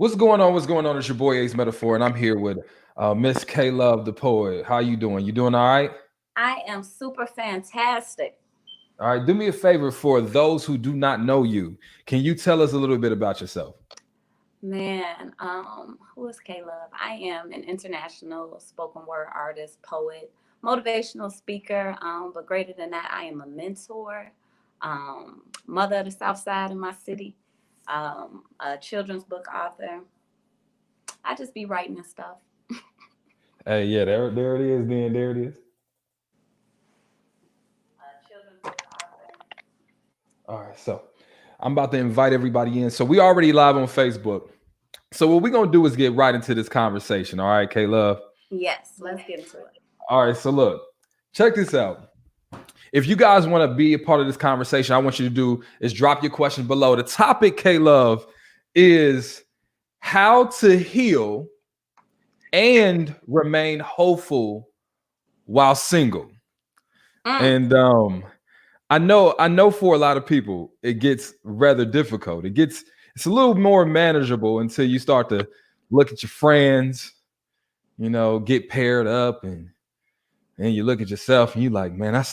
What's going on? What's going on? It's your boy Ace Metaphor, and I'm here with Miss K Love, the poet. How you doing? You doing all right? I am super fantastic. All right. Do me a favor for those who do not know you. Can you tell us a little bit about yourself? Man, who is Caleb? I am an international spoken word artist, poet, motivational speaker. But greater than that, I am a mentor, mother of the South Side of my city, a children's book author. I just be writing and stuff. Hey, yeah, there it is. Then there it is. Children's book author. All right. So I'm about to invite everybody in. So we already live on Facebook. So what we're gonna do is get right into this conversation. All right, K Love. Yes, let's get into it. All right. So look, check this out. If you guys want to be a part of this conversation, I want you to do is drop your question below. The topic, K Love, is how to heal and remain hopeful while single. Mm, And I know for a lot of people it gets rather difficult. It's a little more manageable until you start to look at your friends, get paired up and you look at yourself and you're like, man, I'm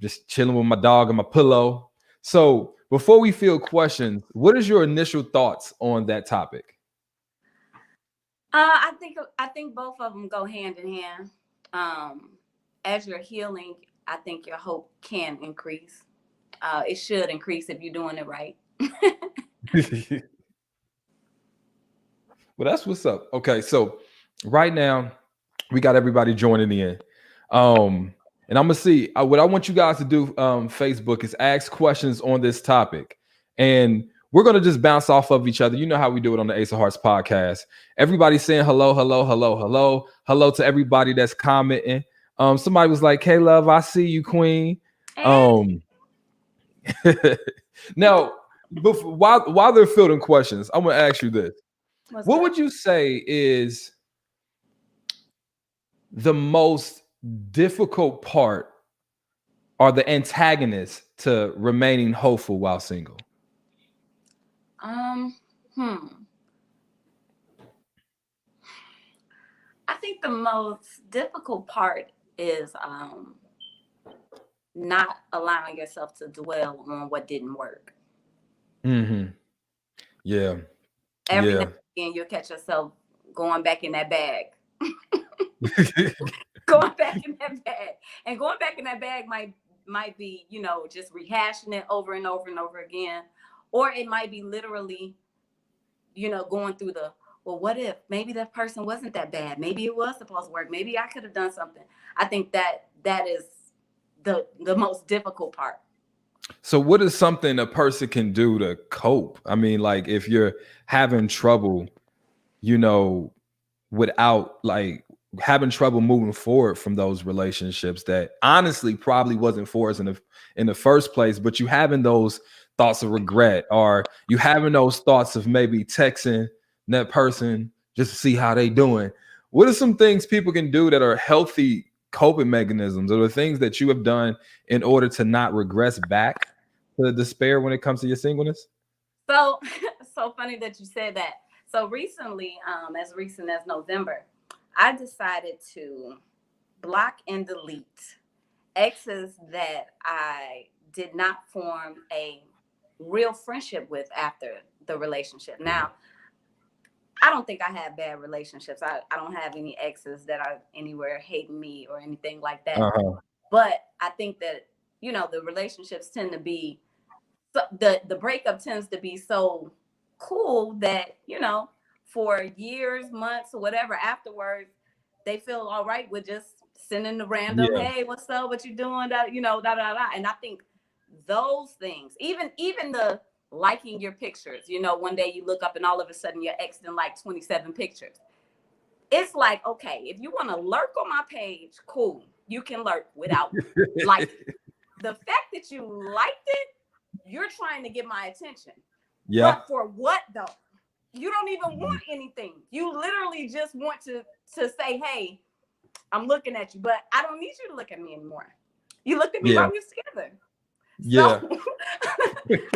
just chilling with my dog and my pillow. So before we field questions, what is your initial thoughts on that topic? I think both of them go hand in hand. Um, as you're healing, I think your hope can increase. It should increase if you're doing it right. Well, that's what's up. Okay, so right now we got everybody joining in. And I'm gonna see what I want you guys to do. Facebook is ask questions on this topic, and we're gonna just bounce off of each other. You know how we do it on the Ace of Hearts podcast. Everybody's saying hello, hello, hello, hello, hello to everybody that's commenting. Somebody was like, "Hey, love, I see you, Queen." And Um, now, while they're fielding questions, I'm gonna ask you this: what's what up? would you say is the most difficult part or the antagonist to remaining hopeful while single? Um, hmm. I think the most difficult part is not allowing yourself to dwell on what didn't work. Mm-hmm. Yeah. Every now Yeah. and again, you'll catch yourself going back in that bag, going back in that bag, and going back in that bag might be just rehashing it over and over and over again, or it might be literally going through the, well, what if maybe that person wasn't that bad? Maybe it was supposed to work. Maybe I could have done something. I think that is the most difficult part. So what is something a person can do to cope? I mean, like if you're having trouble, you know, without like having trouble moving forward from those relationships that honestly probably wasn't for us in the first place, but you having those thoughts of regret or you having those thoughts of maybe texting that person just to see how they doing. What are some things people can do that are healthy coping mechanisms or the things that you have done in order to not regress back to despair when it comes to your singleness? So so funny that you said that. So recently, as recent as November, I decided to block and delete exes that I did not form a real friendship with after the relationship. Now, I don't think I have bad relationships. I don't have any exes that are anywhere hating me or anything like that. Uh-huh. But I think that, the relationships tend to be, the breakup tends to be so cool that, for years, months, or whatever afterwards, they feel all right with just sending the random, Yeah. hey, what's up? What you doing? That, da da da. And I think those things, even the liking your pictures, one day you look up and all of a sudden your ex did like 27 pictures. It's like, okay, if you want to lurk on my page, cool. You can lurk without liking. The fact that you liked it, you're trying to get my attention. Yeah. But for what though? You don't even want anything. You literally just want to say, hey, I'm looking at you, but I don't need you to look at me anymore. You looked at me Yeah. while we was together. Yeah. So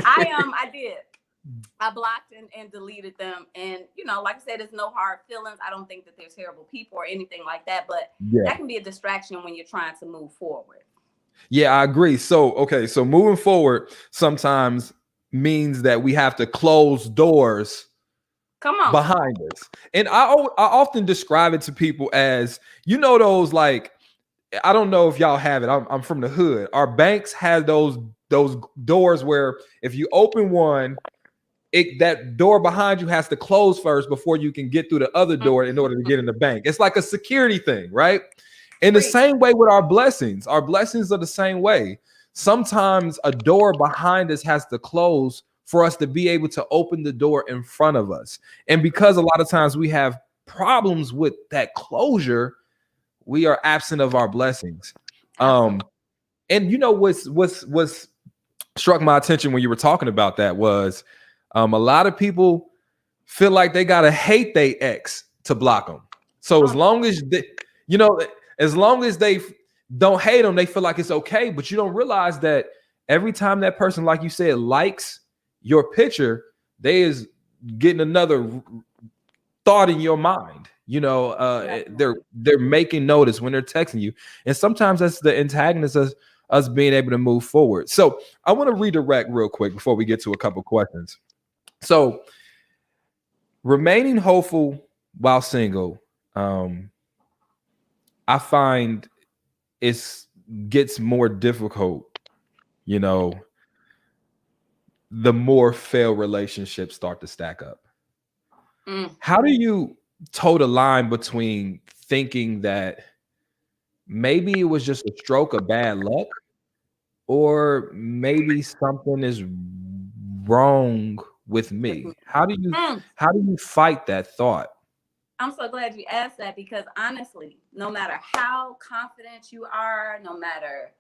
I did. I blocked and deleted them. And, you know, like I said, it's no hard feelings. I don't think that they're terrible people or anything like that, but Yeah. that can be a distraction when you're trying to move forward. Yeah, I agree. So, okay, so moving forward sometimes means that we have to close doors Come on. behind us. And I often describe it to people as, you know, those like, I don't know if y'all have it. I'm from the hood. Our banks had those doors where if you open one, that door behind you has to close first before you can get through the other door in order to get in the bank. It's like a security thing, right? In the Preach. same way with our blessings are the same way. Sometimes a door behind us has to close for us to be able to open the door in front of us. And Agree. because a lot of times we have problems with that closure, we are absent of our blessings. Absolutely. And you know what's struck my attention when you were talking about that was a lot of people feel like they gotta hate their ex to block them. So as Oh, long as they, you know, as long as they don't hate them, they feel like it's okay. But you don't realize that every time that person, like you said, likes your picture, they is getting another thought in your mind. You know, definitely. they're making notice when they're texting you, and sometimes that's the antagonist of us being able to move forward. So I want to redirect real quick before we get to a couple questions. So remaining hopeful while single, um, I find it's gets more difficult. You know, the more failed relationships start to stack up. Mm. How do you toe the line between thinking that maybe it was just a stroke of bad luck, or maybe something is wrong with With me. me? Mm. How do you fight that thought? I'm so glad you asked that because honestly, no matter how confident you are, no matter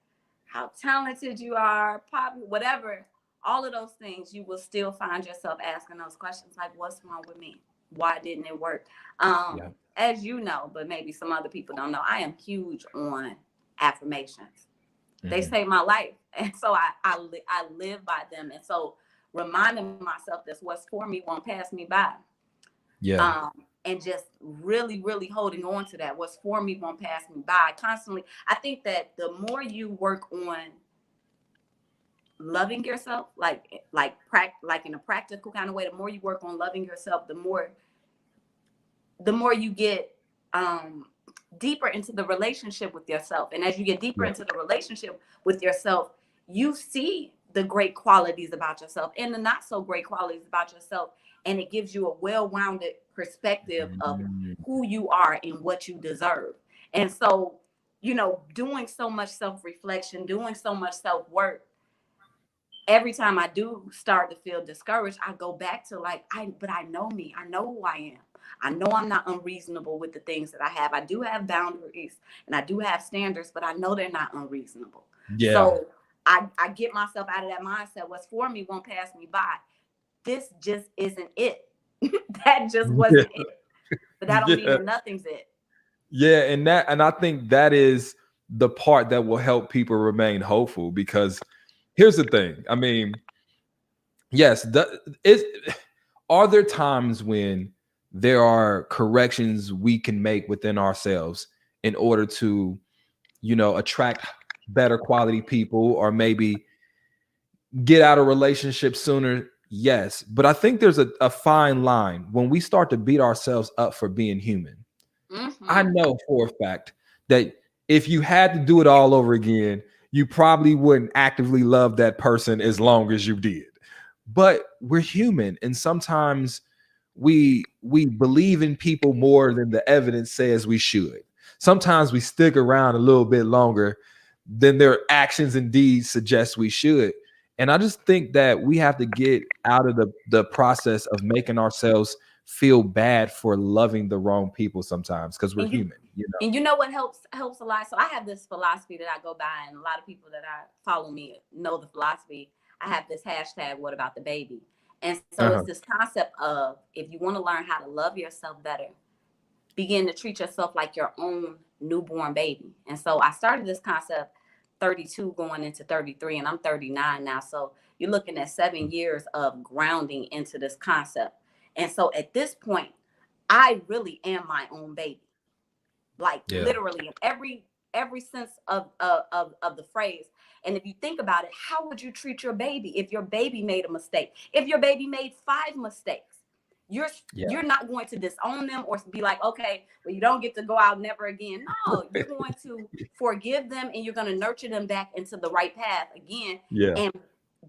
how talented you are, popular, whatever, all of those things, you will still find yourself asking those questions like, what's wrong with me? Why didn't it work? Yeah. As you know, but maybe some other people don't know, I am huge on affirmations. They Mhm. saved my life. And so I live by them. And so reminding myself that what's for me won't pass me by, Yeah. um, and just really, really holding on to that. What's for me won't pass me by. Constantly, I think that the more you work on loving yourself, like in a practical kind of way, the more you work on loving yourself, the more you get um, deeper into the relationship with yourself. And as you get deeper Yeah. into the relationship with yourself, you see the great qualities about yourself and the not so great qualities about yourself. And it gives you a well rounded perspective of Mhm. who you are and what you deserve. And so, you know, doing so much self reflection, doing so much self work, every time I do start to feel discouraged, I go back to like, but I know me. I know who I am. I know I'm not unreasonable with the things that I have. I do have boundaries and I do have standards, but I know they're not unreasonable. Yeah. So I get myself out of that mindset. What's for me won't pass me by. This just isn't it. That just Yeah. wasn't it. But that don't mean Yeah. that nothing's it. Yeah. And I think that is the part that will help people remain hopeful because here's the thing. I mean, yes, is are there times when there are corrections we can make within ourselves in order to, you know, attract better quality people or maybe get out of relationships sooner? Yes. But I think there's a fine line when we start to beat ourselves up for being human. I Mm-hmm. know for a fact that if you had to do it all over again, you probably wouldn't actively love that person as long as you did. But we're human, and sometimes we believe in people more than the evidence says we should. Sometimes we stick around a little bit longer than their actions and deeds suggest we should. And I just think that we have to get out of the process of making ourselves feel bad for loving the wrong people sometimes because we're And you human, you know. And you know what helps a lot? So I have this philosophy that I go by, and a lot of people that I follow me know the philosophy. I have this hashtag, what about the baby? And so it's Uh-huh. this concept of if you want to learn how to love yourself better, begin to treat yourself like your own newborn baby. And so I started this concept 32 going into 33, and I'm 39 now. So you're looking at 7 years of grounding into this concept. And so at this point, I really am my own baby, like Yeah. literally in every sense of the phrase. And if you think about it, how would you treat your baby if your baby made a mistake? If your baby made 5 mistakes, you're Yeah. you're not going to disown them or be like, okay, well, you don't get to go out never again. No, you're going to forgive them, and you're going to nurture them back into the right path again. Yeah. And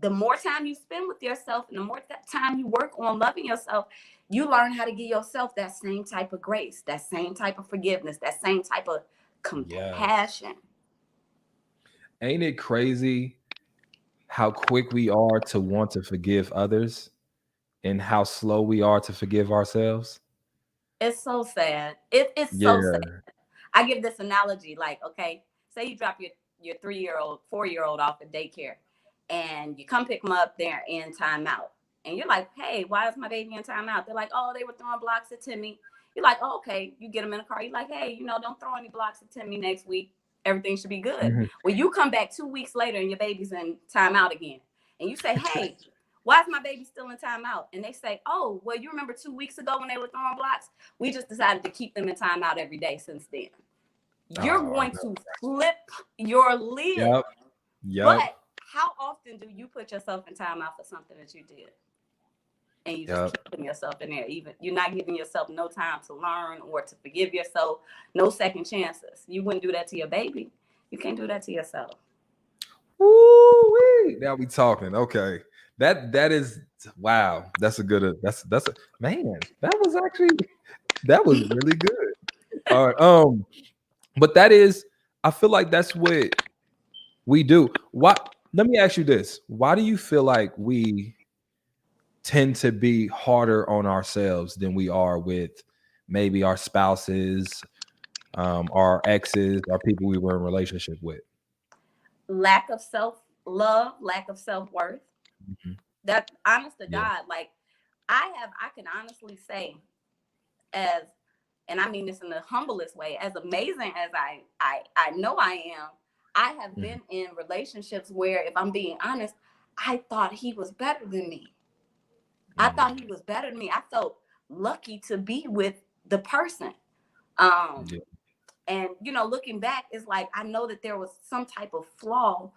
the more time you spend with yourself and the more time you work on loving yourself, you learn how to give yourself that same type of grace, that same type of forgiveness, that same type of Yeah. compassion. Ain't it crazy how quick we are to want to forgive others and how slow we are to forgive ourselves? It's so sad. It's so sad. Yeah. I give this analogy like, okay, say you drop your 3-year-old, 4-year-old off at daycare, and you come pick them up, they're in timeout. And you're like, hey, why is my baby in timeout? They're like, oh, they were throwing blocks at Timmy. You're like, oh, okay. You get them in a car. You're like, hey, don't throw any blocks at Timmy next week. Everything should be good. Mhm. When you come back 2 weeks later and your baby's in timeout again, and you say, hey, why is my baby still in timeout? And they say, oh, well, you remember 2 weeks ago when they were throwing blocks? We just decided to keep them in timeout every day since then. You're Oh, I going know. to flip your lid. Yep. Yep. But how often do you put yourself in timeout for something that you did? And you just Yep. keep putting yourself in there. Even you're not giving yourself no time to learn or to forgive yourself, no second chances. You wouldn't do that to your baby. You can't do that to yourself. Woo-wee. Now we talking. Okay. That is wow. That's a good that's a man. That was really good. All right. But that is, I feel like that's what we do. Why, let me ask you this. Why do you feel like we tend to be harder on ourselves than we are with maybe our spouses, our exes, our people we were in relationship with? Lack of self-love, lack of self-worth. Mhm. That honest to Yeah. God, like I can honestly say, as and I mean this in the humblest way, as amazing as I know I am, I have Mhm. been in relationships where, if I'm being honest, I thought he was better than me. I thought he Mhm. was better than me. I felt lucky to be with the person. Um, Yeah. and looking back, it's like I know that there was some type of flaw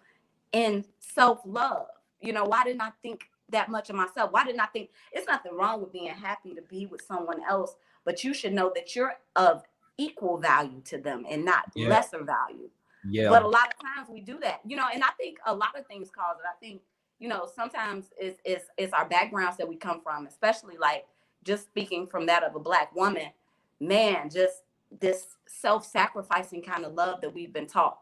in self-love. Why didn't I think that much of myself? Why didn't I think it's nothing wrong with being happy to be with someone else, but you should know that you're of equal value to them and not Yeah. lesser value. Yeah. But a lot of times we do that, and I think a lot of things cause it. I think, sometimes it's our backgrounds that we come from, especially like just speaking from that of a Black woman, man, just this self-sacrificing kind of love that we've been taught.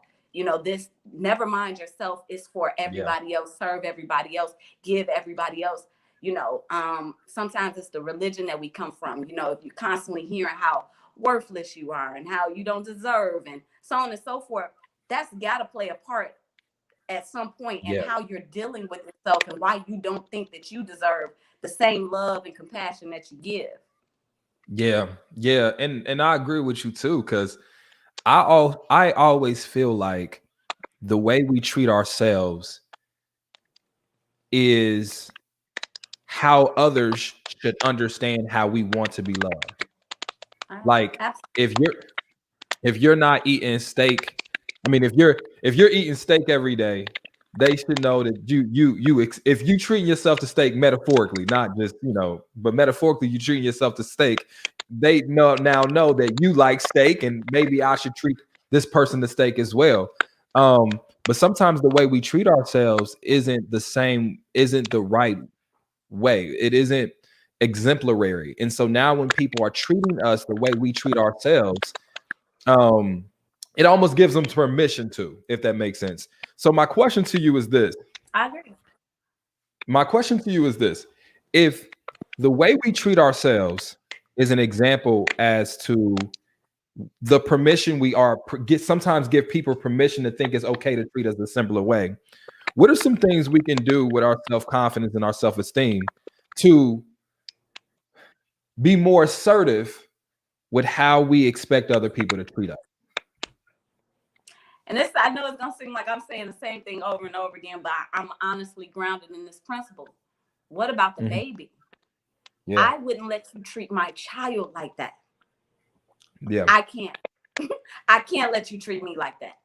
This never mind yourself is for Yeah. everybody else, serve everybody else, give everybody else. Sometimes it's the religion that we come from. If you're constantly hearing how worthless you are and how you don't deserve and so on and so forth, that's got to play a part at some point in Yeah. how you're dealing with yourself and why you don't think that you deserve the same love and compassion that you give. Yeah. Yeah. And I agree with you too, because I always feel like the way we treat ourselves is how others should understand how we want to be loved. Like Absolutely. if you're not eating steak, I mean if you're eating steak every day, they should know that if you treating yourself to steak metaphorically, not just, but metaphorically you treating yourself to steak, they now know that you like steak and maybe I should treat this person to steak as well. But sometimes the way we treat ourselves isn't the right way. It isn't exemplary. And so now when people are treating us the way we treat ourselves, um, it almost gives them permission to, if that makes sense. So my question to you is this. I agree. My question to you is this. If the way we treat ourselves is an example as to the permission we are get sometimes give people permission to think it's okay to treat us a simpler way, what are some things we can do with our self-confidence and our self-esteem to be more assertive with how we expect other people to treat us? And this, I know it's gonna seem like I'm saying the same thing over and over again, but I'm honestly grounded in this principle. What about the Mhm. baby? Yeah. I wouldn't let you treat my child like that. Yeah. I can't. I can't let you treat me like that.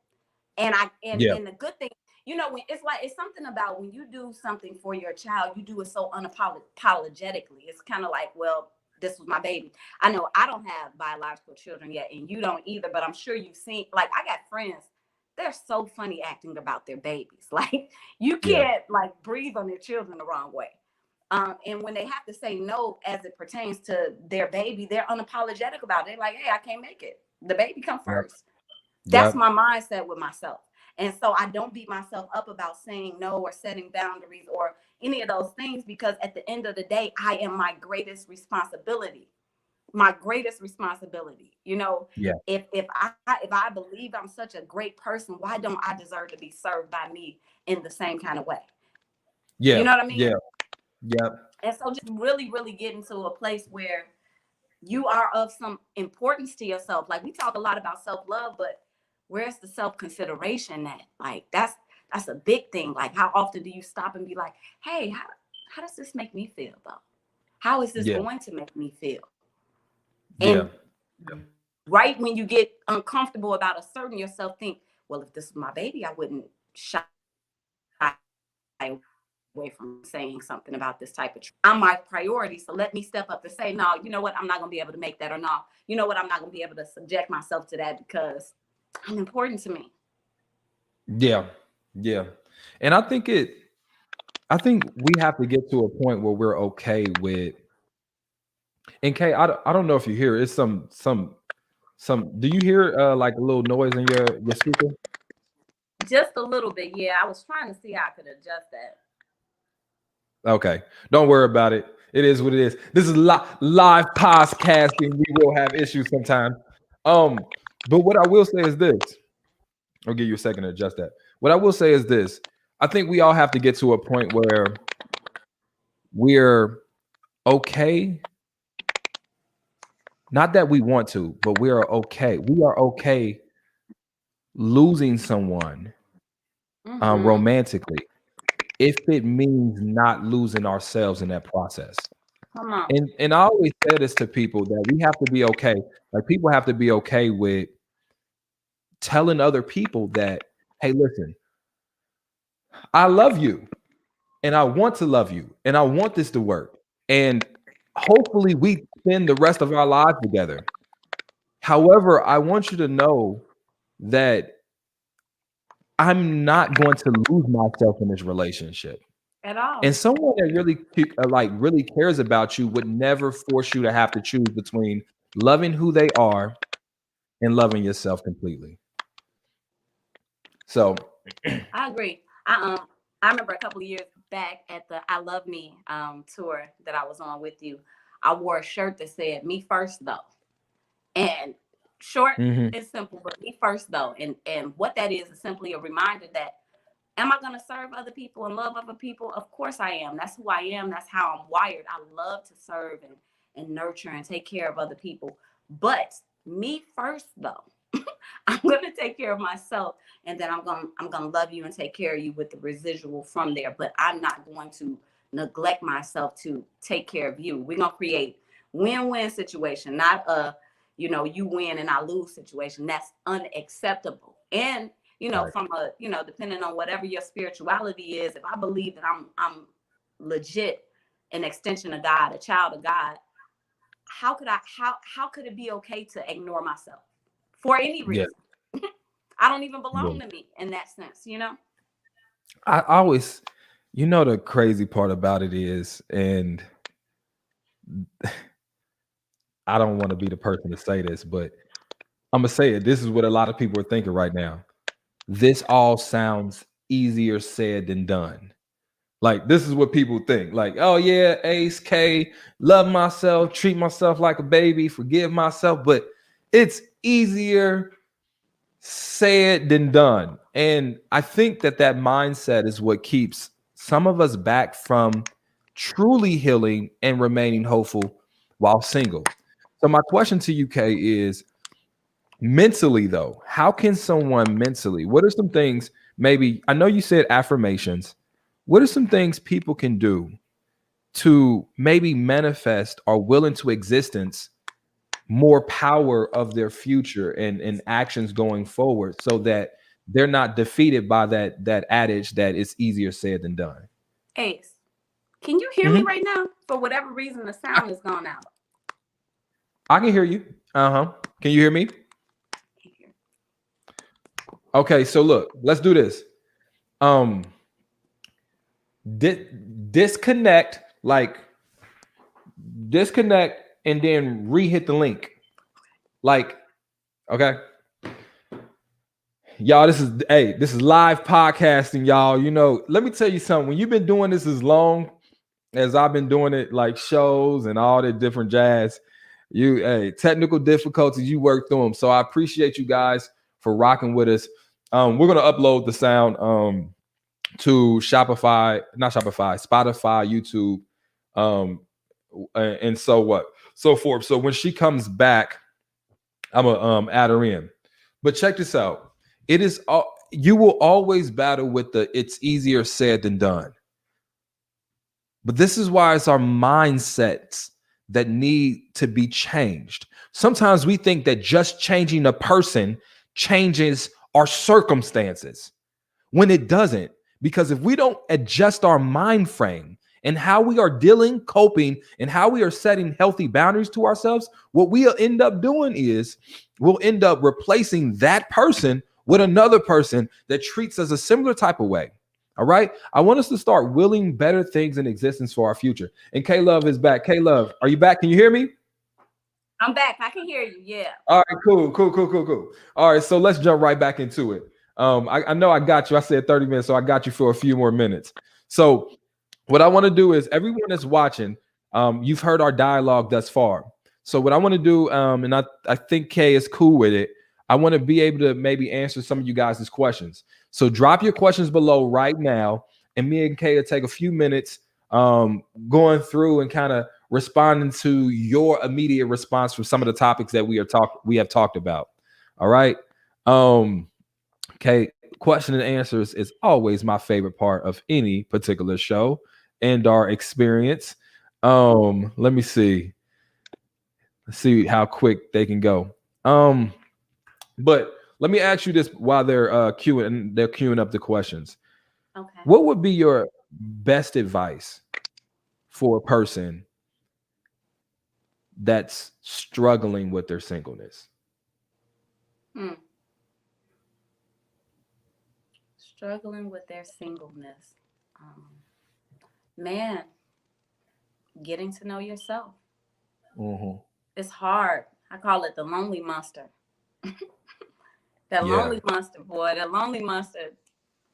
And I Yeah. and the good thing, when it's like, it's something about when you do something for your child, you do it so unapologetically. It's kind of like, well, this was my baby. I know I don't have biological children yet, and you don't either, but I'm sure you've seen, like, I got friends, they're so funny acting about their babies. Like, you Yeah. can't like breathe on their children the wrong way. And when they have to say no as it pertains to their baby, they're unapologetic about it. They're like, hey, I can't make it. The baby come Yep. first. That's Yep. my mindset with myself. And so I don't beat myself up about saying no or setting boundaries or any of those things, because at the end of the day, I am my greatest responsibility. My greatest responsibility. Yeah. If I believe I'm such a great person, why don't I deserve to be served by me in the same kind of way? You Yeah. know what I mean? Yeah. Yeah. And so just really, really get into a place where you are of some importance to yourself. Like, we talk a lot about self-love, but where's the self-consideration at? Like, that's a big thing. Like, how often do you stop and be like, hey, how does this make me feel though? How is this Yeah. going to make me feel? Yeah. And right when you get uncomfortable about asserting yourself, think, well, if this was my baby, I wouldn't shy away from saying something about this type of I'm my priority. So let me step up and say, no, you know what? I'm not going to be able to make that. Or no, you know what? I'm not going to be able to subject myself to that because I'm important to me. Yeah. Yeah. And I think we have to get to a point where we're okay with, and Kay, I don't know if you hear it's some do you hear like a little noise in your speaker? Just a little bit. Yeah. I was trying to see how I could adjust that. Okay. Don't worry about it. It is what it is. This is live podcasting. We will have issues sometimes. But what I will say is this. I'll give you a second to adjust that. What I will say is this. I think we all have to get to a point where we're okay. Not that we want to, but we are okay. We are okay losing someone Mm-hmm. romantically if it means not losing ourselves in that process. Come on. And I always say this to people that we have to be okay. Like, people have to be okay with telling other people that, hey, listen, I love you and I want to love you and I want this to work. And hopefully we spend the rest of our lives together. However, I want you to know that I'm not going to lose myself in this relationship. At all. And someone that really like really cares about you would never force you to have to choose between loving who they are and loving yourself completely. So, I agree. I remember a couple of years back at the I Love Me tour that I was on with you. I wore a shirt that said "Me first, though." And short mhm, and simple, but me first though. And what that is simply a reminder that, am I going to serve other people and love other people? Of course I am. That's who I am. That's how I'm wired. I love to serve and nurture and take care of other people. But me first though. I'm going to take care of myself, and then I'm going to love you and take care of you with the residual from there, but I'm not going to neglect myself to take care of you. We're going to create win-win situation, not a you win and I lose situation. That's unacceptable. And right. from a depending on whatever your spirituality is, if I believe that I'm legit an extension of God, a child of God, how could it be okay to ignore myself for any Yeah. reason? I don't even Yeah. belong to me in that sense. I always, the crazy part about it is, and I don't want to be the person to say this, but I'm gonna say it. This is what a lot of people are thinking right now. This all sounds easier said than done. Like, this is what people think. Like, oh yeah, Ace K, love myself, treat myself like a baby, forgive myself. But it's easier said than done. And I think that mindset is what keeps some of us back from truly healing and remaining hopeful while single. So my question to you, Kay, is Mentally, though, how can someone mentally, what are some things, maybe, I know you said affirmations. What are some things people can do to maybe manifest or will into existence more power of their future and actions going forward so that they're not defeated by that adage that it's easier said than done? Ace, can you hear me Mhm. right now? For whatever reason, the I, sound has gone out. I can hear you. Uh-huh. Can you hear me? Okay, so look, let's do this. Um di- disconnect, like disconnect and then re-hit the link. Like, okay. Y'all, this is live podcasting, y'all. You know, let me tell you something. When you've been doing this as long as I've been doing it, like shows and all the different jazz, technical difficulties, you work through them. So I appreciate you guys for rocking with us. We're gonna upload the sound to Shopify, not Shopify, Spotify, YouTube, um, and so what, so forth. So when she comes back, I'm gonna add her in. But check this out. It is you will always battle with the it's easier said than done. But this is why it's our mindsets that need to be changed. Sometimes we think that just changing a person changes our circumstances when it doesn't. Because if we don't adjust our mind frame and how we are dealing, coping, and how we are setting healthy boundaries to ourselves, what we'll end up doing is we'll end up replacing that person with another person that treats us a similar type of way. All right. I want us to start willing better things in existence for our future. And K Love is back. K Love, are you back? Can you hear me? I'm back. I can hear you. Yeah. All right, cool. All right, so let's jump right back into it. I know I got you. I said 30 minutes, so I got you for a few more minutes. So what I want to do is everyone that's watching, you've heard our dialogue thus far. So what I want to do, and I think Kay is cool with it. I want to be able to maybe answer some of you guys' questions. So drop your questions below right now, and me and Kay will take a few minutes going through and kind of responding to your immediate response from some of the topics that we have talked about. All right. Okay, question and answers is always my favorite part of any particular show and our experience. Let me see. Let's see how quick they can go. But let me ask you this while they're queuing up the questions. Okay. What would be your best advice for a person that's struggling with their singleness? Hmm. Struggling with their singleness. Um, Man, getting to know yourself. Mm-hmm. It's hard. I call it the lonely monster. That Yeah. lonely monster, boy. That lonely monster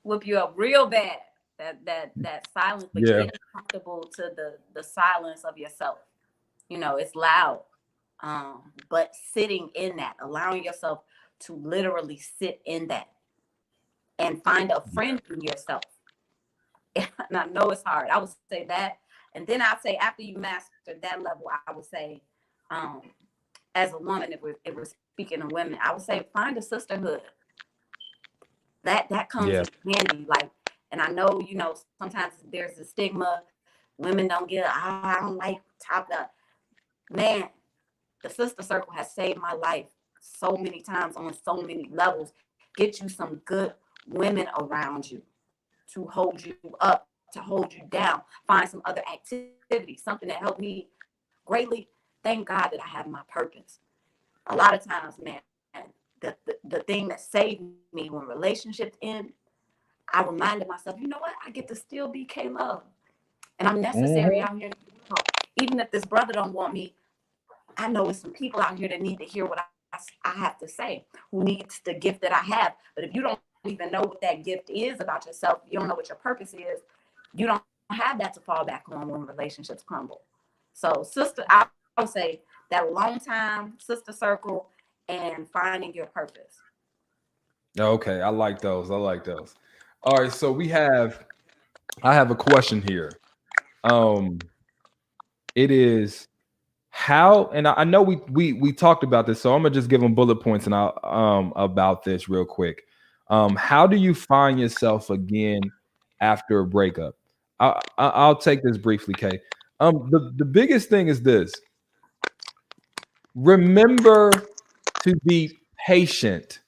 whip you up real bad. That silence, but Yeah. getting comfortable to the silence of yourself. You know, it's loud. But sitting in that, allowing yourself to literally sit in that and find a friend in yourself. And I know it's hard. I would say that. And then I'd say after you master that level, I would say, um, as a woman, if we're speaking of women, I would say find a sisterhood. That comes Yeah. in handy. Like, and I know, sometimes there's a stigma. Women don't get, oh, I don't like top up. Man, the sister circle has saved my life so many times on so many levels. Get you some good women around you to hold you up, to hold you down. Find some other activity, something that helped me greatly. Thank God that I have my purpose. A lot of times, man, the thing that saved me when relationships end, I reminded myself, you know what? I get to still be K Love. And I'm necessary Mm-hmm. out here. Even if this brother don't want me, I know it's some people out here that need to hear what I have to say, who needs the gift that I have. But if you don't even know what that gift is about yourself, you don't know what your purpose is, you don't have that to fall back on when relationships crumble. So, sister, I would say that long time sister circle and finding your purpose. Okay, I like those. I like those. All right, so I have a question here. Um, it is, how, and I know we talked about this, so I'm gonna just give them bullet points and I'll about this real quick. How do you find yourself again after a breakup? I'll take this briefly, Kay. The biggest thing is this: remember to be patient.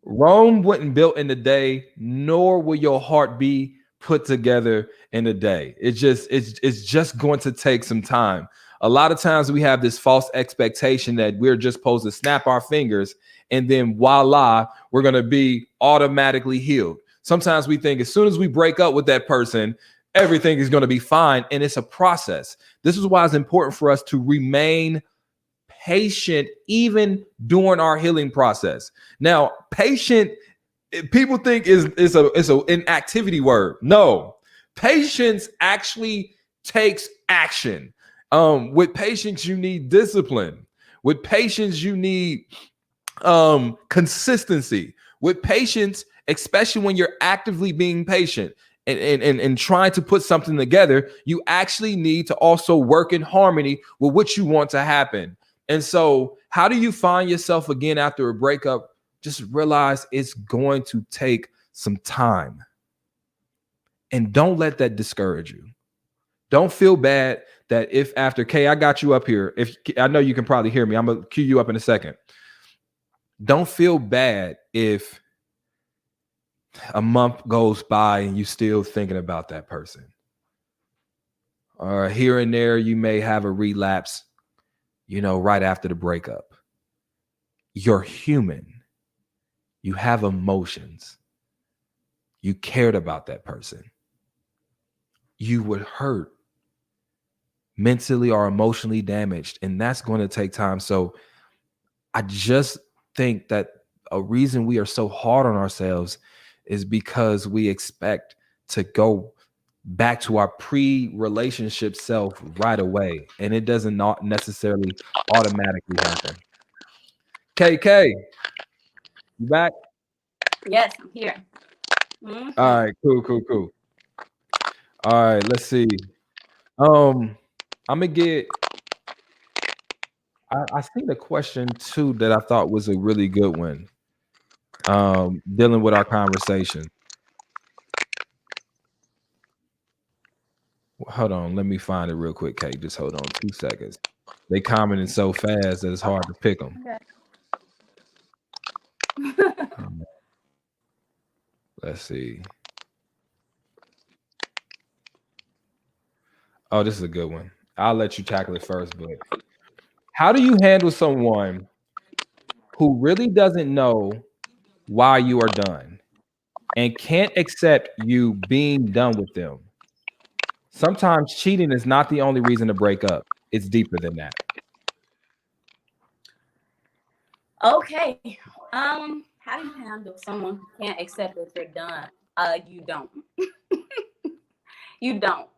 Rome wasn't built in a day, nor will your heart be put together in a day. It's just going to take some time. A lot of times we have this false expectation that we're just supposed to snap our fingers and then voila, we're going to be automatically healed. Sometimes we think as soon as we break up with that person, everything is going to be fine, and it's a process. This is why it's important for us to remain patient even during our healing process. Now, patient, people think is an inactivity word. No, patience actually takes action. With patience, you need discipline. With patience, you need consistency. With patience, especially when you're actively being patient and trying to put something together, you actually need to also work in harmony with what you want to happen. And so, how do you find yourself again after a breakup? Just realize it's going to take some time. And don't let that discourage you. Don't feel bad that if after Kay, I got you up here. If I know you can probably hear me, I'm gonna cue you up in a second. Don't feel bad if a month goes by and you still thinking about that person. Or here and there, you may have a relapse, right after the breakup. You're human. You have emotions. You cared about that person. You would hurt mentally or emotionally damaged, and that's going to take time. So I just think that a reason we are so hard on ourselves is because we expect to go back to our pre-relationship self right away, and it doesn't not necessarily automatically happen. KK, you back? Yes, I'm here. All right, cool. All right, let's see. I'm gonna get. I seen a question too that I thought was a really good one. Dealing with our conversation. Hold on, let me find it real quick, Kate. Just hold on 2 seconds. They commenting so fast that it's hard to pick them. Um, let's see. Oh, this is a good one. I'll let you tackle it first, but how do you handle someone who really doesn't know why you are done and can't accept you being done with them? Sometimes cheating is not the only reason to break up. It's deeper than that. Okay. How do you handle someone who can't accept that you're done? You don't. You don't.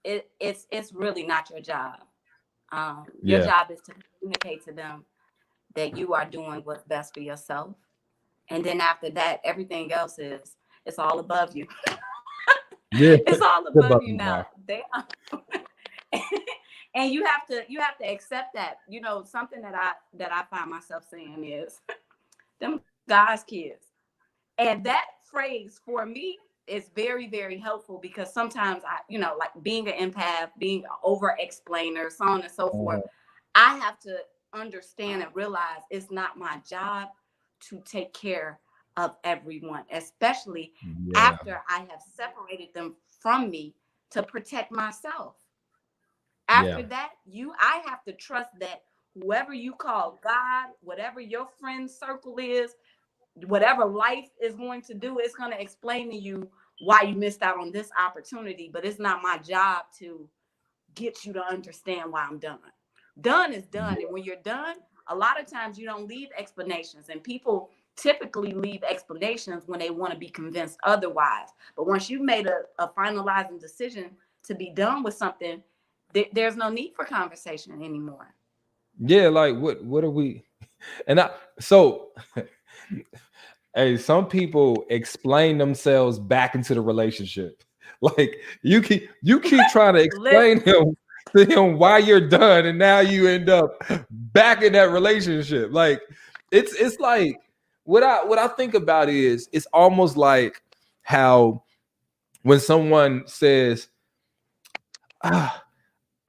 It's really not your job. Your Yeah. job is to communicate to them that you are doing what's best for yourself, and then after that, everything else is it's all above you. Yeah. It's all Good above luck you now. now. They are, and you have to accept that. Something that I find myself saying is them God's kids. And that phrase for me is very, very helpful because sometimes like being an empath, being an over explainer, so on and so forth, I have to understand and realize it's not my job to take care of everyone, especially Yeah. after I have separated them from me to protect myself. Yeah. After that, I have to trust that whoever you call God, whatever your friend circle is, whatever life is going to do, it's going to explain to you why you missed out on this opportunity. But it's not my job to get you to understand why I'm done. Done is done. And when you're done, a lot of times you don't leave explanations. And people typically leave explanations when they want to be convinced otherwise. But once you've made a finalizing decision to be done with something, there's no need for conversation anymore. Yeah, like what are we? And so hey, some people explain themselves back into the relationship. Like you keep trying to explain Listen, him. to him why you're done, and now you end up back in that relationship. Like it's like what I think about is it's almost like how when someone says, ah,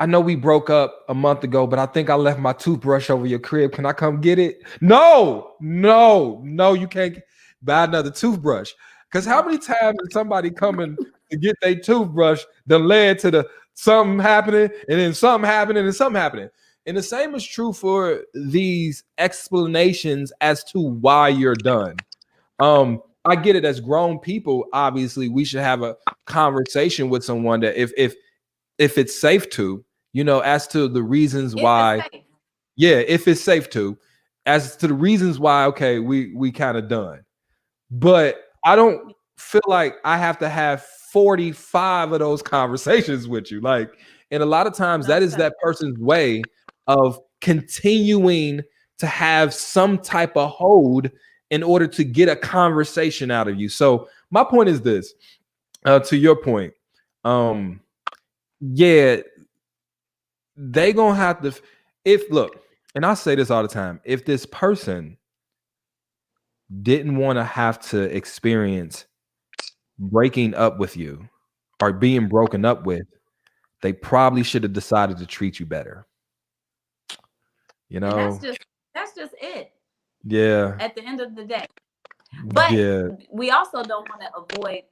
I know we broke up a month ago, but I think I left my toothbrush over your crib. Can I come get it? No, no, no, you can't buy another toothbrush. Because how many times is somebody coming to get their toothbrush that led to the something happening and then something happening and something happening? And the same is true for these explanations as to why you're done. I get it as grown people, obviously, we should have a conversation with someone that if it's safe to, as to the reasons If it's why, safe. yeah, if it's safe to, as to the reasons why, okay, we kind of done. But I don't feel like I have to have 45 of those conversations with you. Like, and a lot of times that is Okay. that person's way of continuing to have some type of hold in order to get a conversation out of you. So my point is this, to your point, yeah, they gonna have to, if look, and I say this all the time, if this person didn't want to have to experience breaking up with you or being broken up with, they probably should have decided to treat you better. You And know? that's just it Yeah. at the end of the day. But Yeah. we also don't want to avoid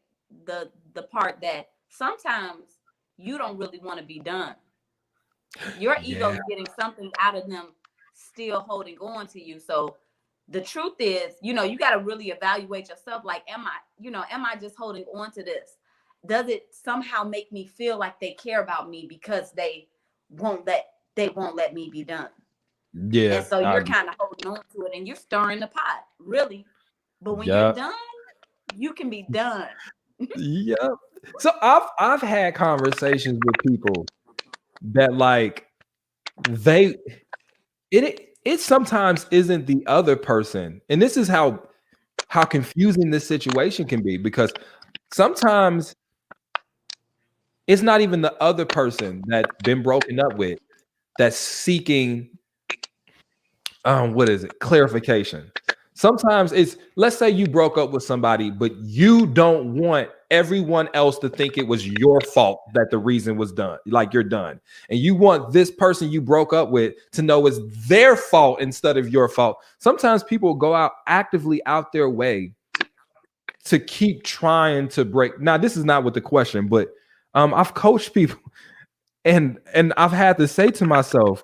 the part that sometimes you don't really want to be done. Your ego Yeah. is getting something out of them still holding on to you. So the truth is, you got to really evaluate yourself. Like, am I just holding on to this? Does it somehow make me feel like they care about me because won't let they won't let me be done? Yeah. And so you're kind of holding on to it and you're stirring the pot, really. But when you're Yeah. done, you can be done. Yeah. So I've had conversations with people that like they it sometimes isn't the other person. And this is how confusing this situation can be, because sometimes it's not even the other person that's been broken up with that's seeking what is it, clarification. Sometimes it's, let's say you broke up with somebody but you don't want everyone else to think it was your fault that the reason was done, like you're done, and you want this person you broke up with to know it's their fault instead of your fault. Sometimes people go out actively out their way to keep trying to break. Now this is not what the question, but I've coached people and I've had to say to myself,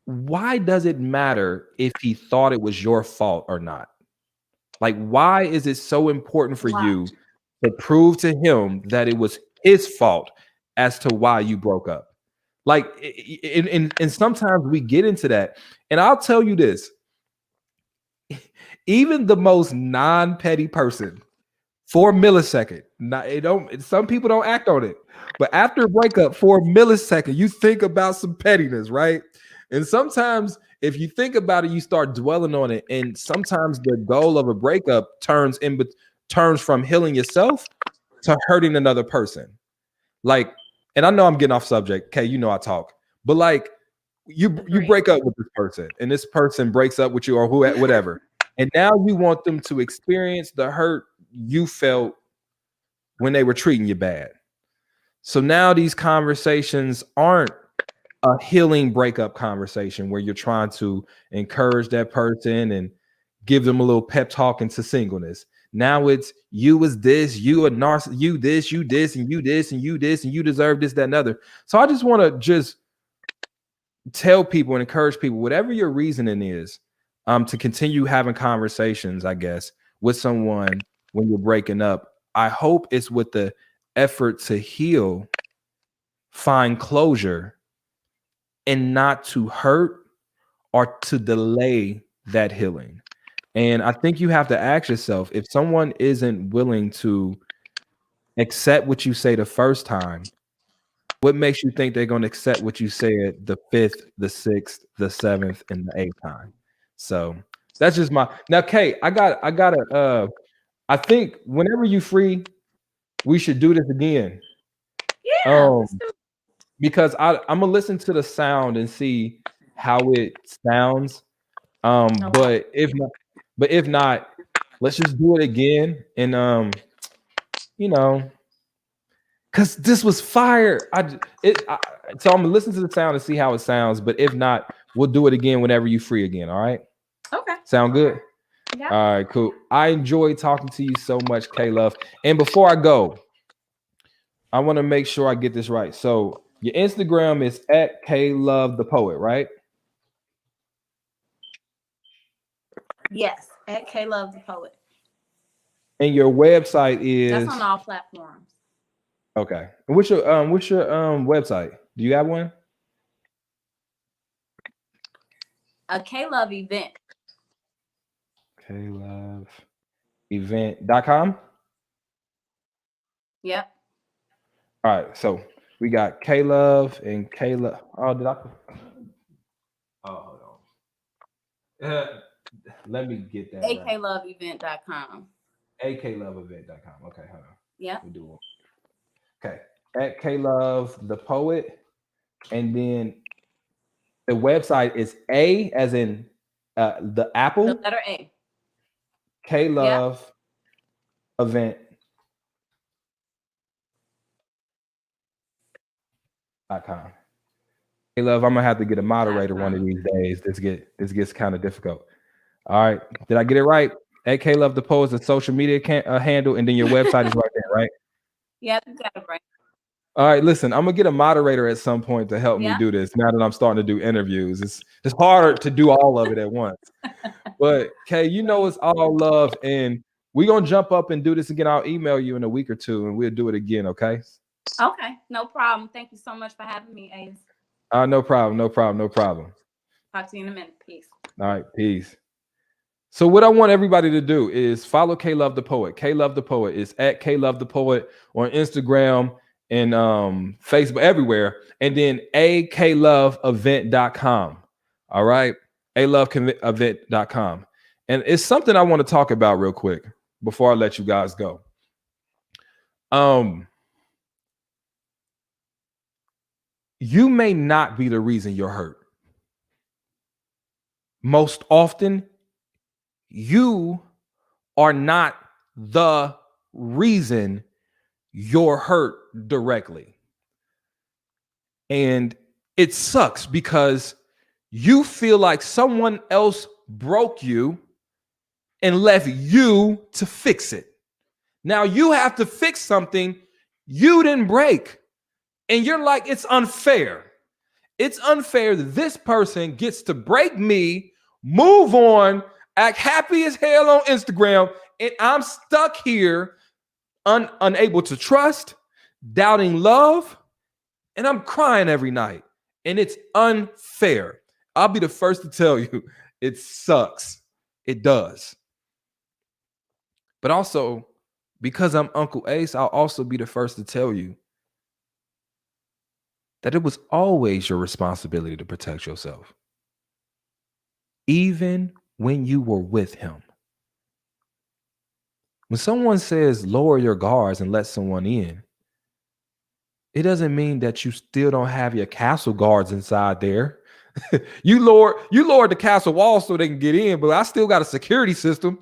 why does it matter if he thought it was your fault or not? Like, why is it so important for Wow. you to prove to him that it was his fault as to why you broke up? Like, and sometimes we get into that. And I'll tell you this, even the most non-petty person, for a millisecond, not, it don't, some people don't act on it, but after a breakup, for a millisecond, you think about some pettiness, right? And sometimes if you think about it, you start dwelling on it. And sometimes the goal of a breakup turns from healing yourself to hurting another person. Like, and I know I'm getting off subject. Okay, I talk, but like you Agree. break up with this person, and this person breaks up with you or who whatever, and now you want them to experience the hurt you felt when they were treating you bad. So now these conversations aren't a healing breakup conversation where you're trying to encourage that person and give them a little pep talk into singleness. Now it's, you was this, you a narcissist, you this, and you this, and you this, and you deserve this, that, and other. So I just want to just tell people and encourage people, whatever your reasoning is, to continue having conversations, I guess, with someone when you're breaking up. I hope it's with the effort to heal, find closure, and not to hurt or to delay that healing. And I think you have to ask yourself, if someone isn't willing to accept what you say the first time, what makes you think they're going to accept what you said the fifth, the sixth, the seventh, and the eighth time? So that's just my, now, Kate, I think whenever you free, we should do this again. Yeah, let's Um, do it. because I'm gonna listen to the sound and see how it sounds. Okay. But if not, let's just do it again. And you know, cause this was fire. So I'm gonna listen to the sound and see how it sounds. But if not, we'll do it again whenever you free again. All right. Okay. Sound good? Yeah. All right, cool. I enjoy talking to you so much, K Love. And before I go, I want to make sure I get this right. So your Instagram is at K Love the Poet, right? Yes. At K Love the Poet. And your website That's on is all platforms. okay. And what's your website? Do you have one? A K Love event. KLoveEvent.com. Yep. All right, so we got K Love and K Love. Oh, did I? Oh, hold on. Let me get that right. AKLoveEvent.com. AKLoveEvent.com. Okay, hold on. Yep. We do it. Okay. At K Love the Poet. And then the website is A as in the The Apple, letter A. K Yep. Love Event.com. Hey love, I'm gonna have to get a Dot moderator one of com. these days. This gets kind of difficult. All right. Did I get it right? At K Love the Poet is a social media handle, and then your website is right there, right? Yep. You got it right. All right, listen, I'm gonna get a moderator at some point to help me Yep. do this. Now that I'm starting to do interviews, it's harder to do all of it at once. But Kay, you know it's all love, and we're gonna jump up and do this again. I'll email you in a week or two, and we'll do it again. Okay? Okay. No problem. Thank you so much for having me, Ace. No problem, no problem, no problem. Talk to you in a minute. Peace. All right, peace. So what I want everybody to do is follow K Love the Poet. K Love the Poet is at K Love the Poet on Instagram and Facebook everywhere. And then akloveevent.com. All right. Aloveevent.com. And it's something I want to talk about real quick before I let you guys go. Um, you may not be the reason you're hurt. Most often, you are not the reason you're hurt directly. And it sucks because you feel like someone else broke you and left you to fix it. Now you have to fix something you didn't break. And you're like, it's unfair. It's unfair that this person gets to break me, move on, act happy as hell on Instagram, and I'm stuck here unable to trust, doubting love, and I'm crying every night. And it's unfair. I'll be the first to tell you it sucks. It does. But also, because I'm Uncle Ace, I'll also be the first to tell you that it was always your responsibility to protect yourself, even when you were with him. When someone says lower your guards and let someone in, it doesn't mean that you still don't have your castle guards inside there. you lowered the castle wall so they can get in, but I still got a security system.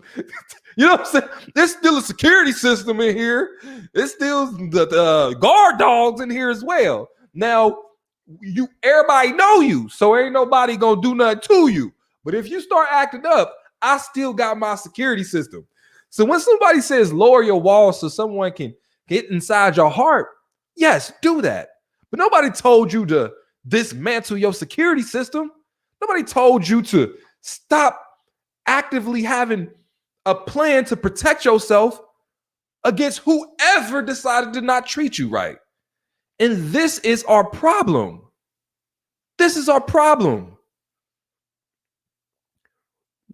You know what I'm saying? There's still a security system in here. There's still the guard dogs in here as well. Now, everybody know you, so ain't nobody gonna do nothing to you. But if you start acting up, I still got my security system. So when somebody says lower your walls so someone can get inside your heart, yes, do that. But nobody told you to dismantle your security system. Nobody told you to stop actively having a plan to protect yourself against whoever decided to not treat you right. And this is our problem. This is our problem.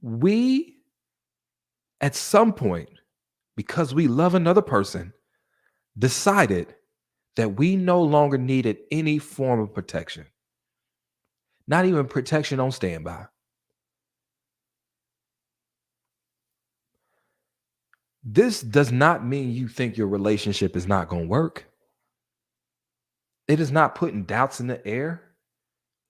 We, at some point, because we love another person, decided that we no longer needed any form of protection, not even protection on standby. This does not mean you think your relationship is not going to work. It is not putting doubts in the air.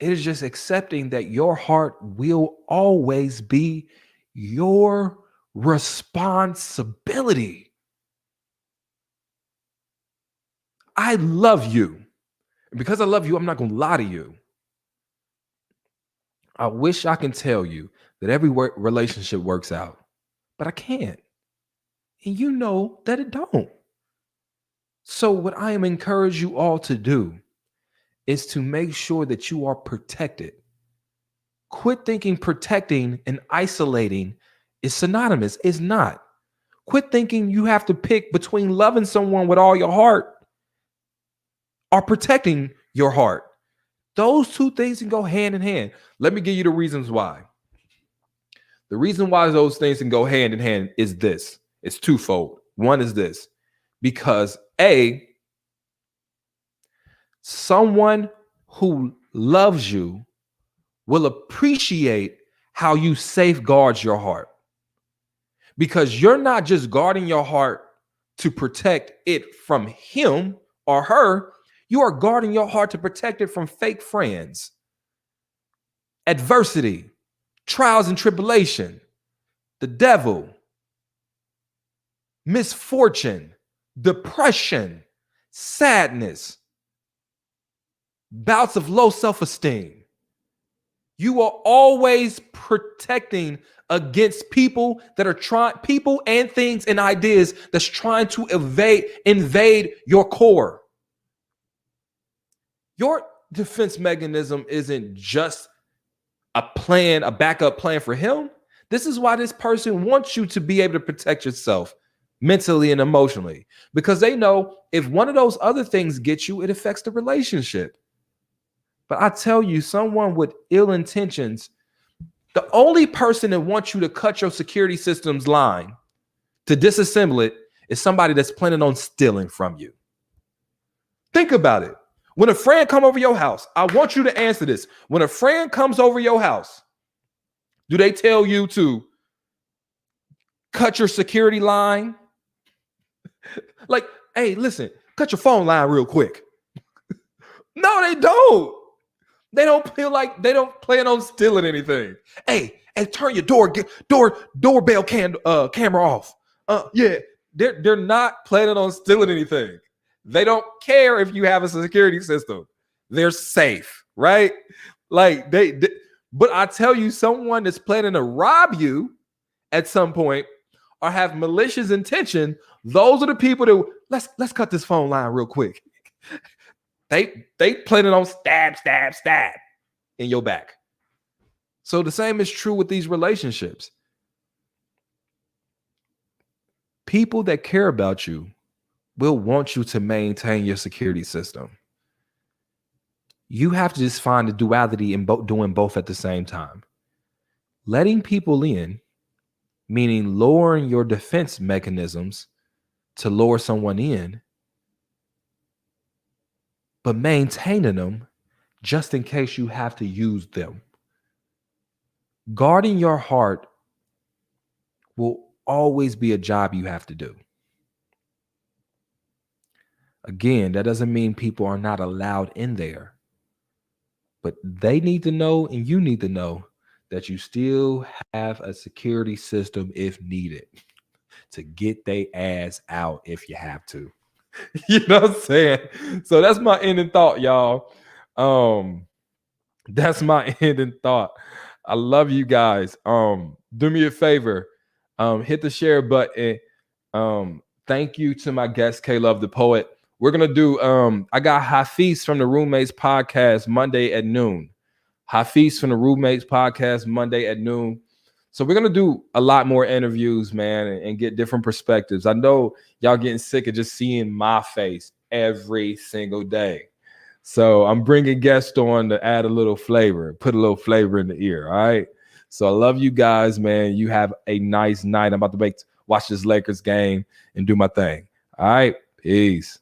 It is just accepting that your heart will always be your responsibility. I love you. And because I love you, I'm not going to lie to you. I wish I can tell you that every relationship works out, but I can't. And you know that it don't. So what I am encourage you all to do is to make sure that you are protected. Quit thinking protecting and isolating is synonymous. It's not. Quit thinking you have to pick between loving someone with all your heart or protecting your heart. Those two things can go hand in hand. Let me give you the reasons why. The reason why those things can go hand in hand is this. It's twofold. One is this. Because someone who loves you will appreciate how you safeguard your heart. Because you're not just guarding your heart to protect it from him or her. You are guarding your heart to protect it from fake friends, adversity, trials and tribulation, the devil, misfortune, depression, sadness, bouts of low self-esteem. You are always protecting against people that are people and things and ideas that's trying to invade your core. Your defense mechanism isn't just a plan, a backup plan for him. This is why this person wants you to be able to protect yourself mentally and emotionally, because they know if one of those other things gets you, it affects the relationship. But I tell you, someone with ill intentions, the only person that wants you to cut your security system's line, to disassemble it, is somebody that's planning on stealing from you. Think about it. When a friend come over your house, I want you to answer this. When a friend comes over your house, do they tell you to cut your security line? Like, hey, listen, cut your phone line real quick. No, they don't. They don't feel like they don't plan on stealing anything. Hey, turn your doorbell camera off. Yeah, they're not planning on stealing anything. They don't care if you have a security system. They're safe, right? Like but I tell you, someone that's planning to rob you at some point or have malicious intention, those are the people that let's cut this phone line real quick. They planning on stab in your back. So the same is true with these relationships. People that care about you will want you to maintain your security system. You have to just find the duality in doing both at the same time. Letting people in, meaning lowering your defense mechanisms to lure someone in, but maintaining them just in case you have to use them. Guarding your heart will always be a job you have to do. Again, that doesn't mean people are not allowed in there, but they need to know and you need to know that you still have a security system if needed to get their ass out if you have to. You know what I'm saying? So that's my ending thought, y'all. That's my ending thought. I love you guys. Do me a favor. Hit the share button. Thank you to my guest, K Love the Poet. We're gonna do I got Hafiz from the Roommates podcast Monday at noon. Hafiz from the Roommates podcast Monday at noon. So we're gonna do a lot more interviews, man, and get different perspectives. I know y'all getting sick of just seeing my face every single day. So I'm bringing guests on to add a little flavor, put a little flavor in the ear. All right. So I love you guys, man. You have a nice night. I'm about to watch this Lakers game and do my thing. All right. Peace.